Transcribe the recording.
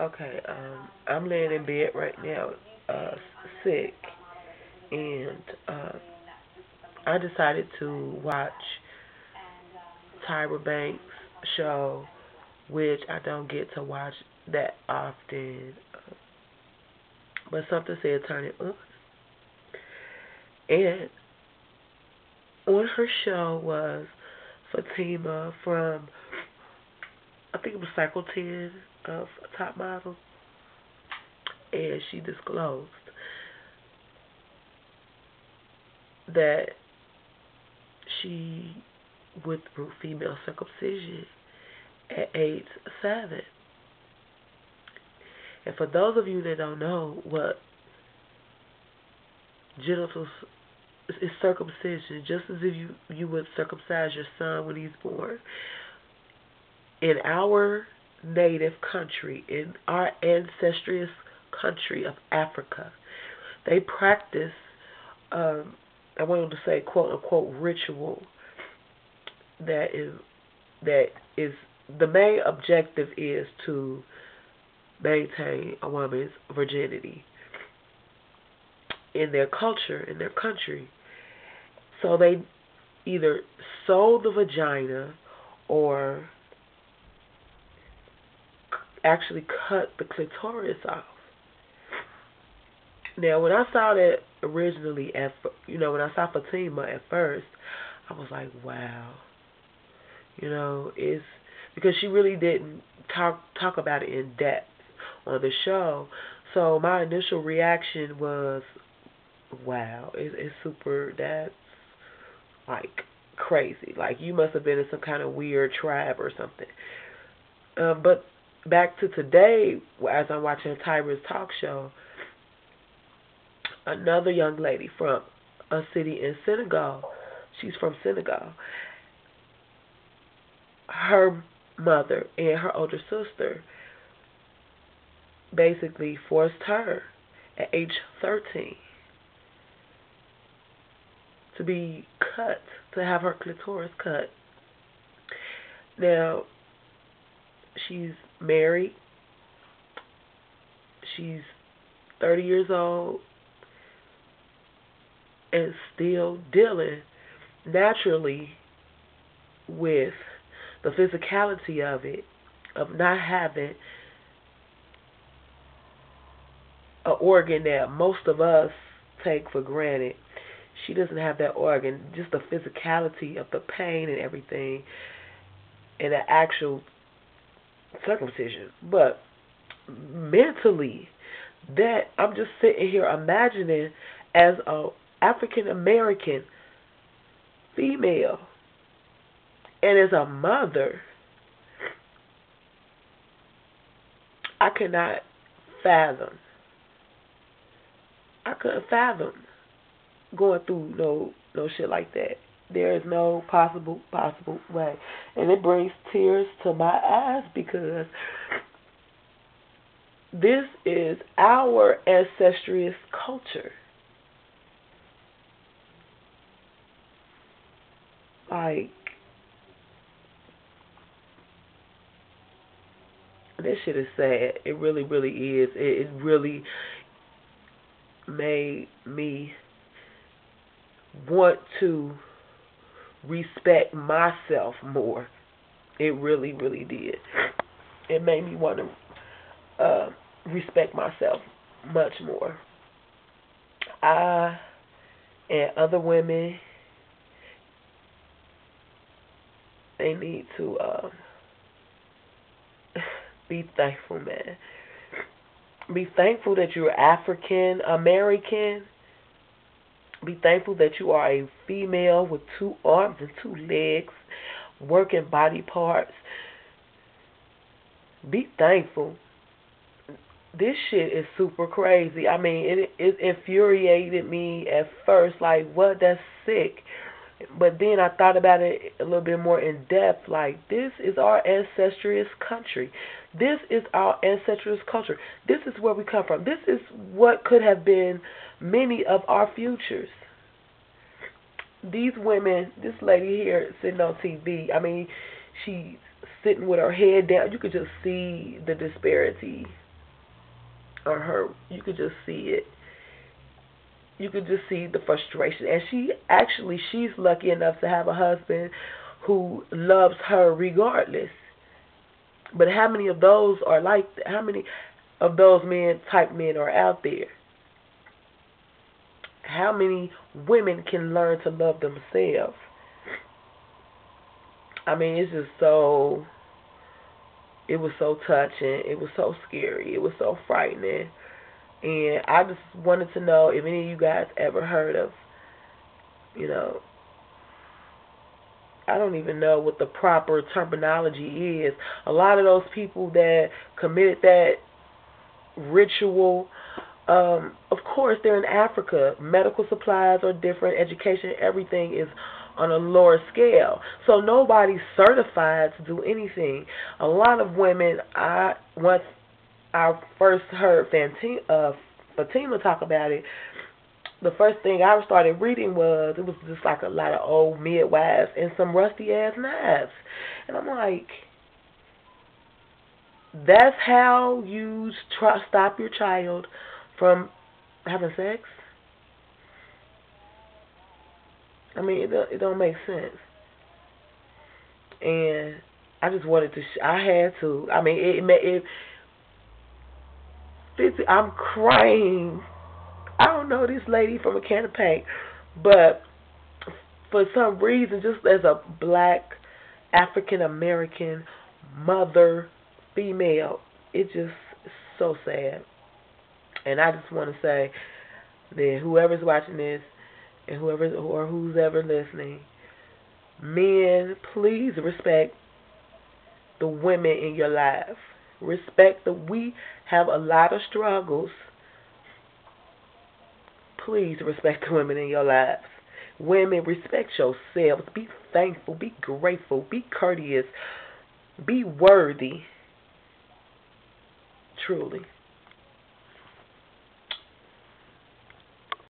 Okay, I'm laying in bed right now, sick, and I decided to watch Tyra Banks' show, which I don't get to watch that often, but something said turn it on. And on her show was Fatima from, I think it was Cycle 10 of Top Model, and she disclosed that she went through female circumcision at age 7. And for those of you that don't know what genitals is circumcision, just as if you would circumcise your son when he's born. In our native country, in our ancestral country of Africa, they practice, I wanted to say quote unquote ritual that is the main objective is to maintain a woman's virginity in their culture, in their country. So they either sew the vagina or actually cut the clitoris off. Now, when I saw that originally, when I saw Fatima at first, I was like, wow. It's because she really didn't talk about it in depth on the show. So my initial reaction was, wow, it's super. That's like crazy. Like you must have been in some kind of weird tribe or something. But back to today, as I'm watching Tyra's talk show, another young lady from a city in Senegal. She's from Senegal. Her mother and her older sister basically forced her at age 13 to be cut, to have her clitoris cut. Now, she's married. She's 30 years old and still dealing naturally with the physicality of it, of not having an organ that most of us take for granted. She doesn't have that organ, just the physicality of the pain and everything, and the actual circumcision. But mentally, that I'm just sitting here imagining as a African American female and as a mother, I cannot fathom. I couldn't fathom going through no shit like that. There is no possible way, and it brings tears to my eyes because this is our ancestral culture. Like this shit is sad. It really, really is. It really made me want to respect myself more. It really, really did. It made me want to respect myself much more. I and other women, they need to be thankful, man. Be thankful that you're African American. Be thankful that you are a female with 2 arms and 2 legs, working body parts. Be thankful. This shit is super crazy. I mean, it infuriated me at first, like, what? That's sick. But then I thought about it a little bit more in depth. Like, this is our ancestral country. This is our ancestral culture. This is where we come from. This is what could have been many of our futures. These women, this lady here sitting on TV, I mean, she's sitting with her head down. You could just see the disparity. or her, you could just see it. You could just see the frustration. And she's lucky enough to have a husband who loves her regardless. But how many of those are like, how many of those type men are out there? How many women can learn to love themselves? I mean, it's just so, it was so touching. It was so scary. It was so frightening. And I just wanted to know if any of you guys ever heard of, you know, I don't even know what the proper terminology is. A lot of those people that committed that ritual, of course, they're in Africa. Medical supplies are different. Education, everything is on a lower scale. So nobody's certified to do anything. A lot of women, once I first heard Fatima talk about it, the first thing I started reading was, it was just like a lot of old midwives and some rusty ass knives. And I'm like, that's how you stop your child from having sex? I mean, it don't make sense. And I just wanted to, I had to. I mean, I'm crying. I don't know this lady from a can of paint, but for some reason, just as a black African American mother, female, it just is so sad. And I just want to say that whoever's watching this and who's ever listening, men, please respect the women in your life. Respect that we have a lot of struggles. Please respect the women in your lives. Women, respect yourselves. Be thankful. Be grateful. Be courteous. Be worthy. Truly.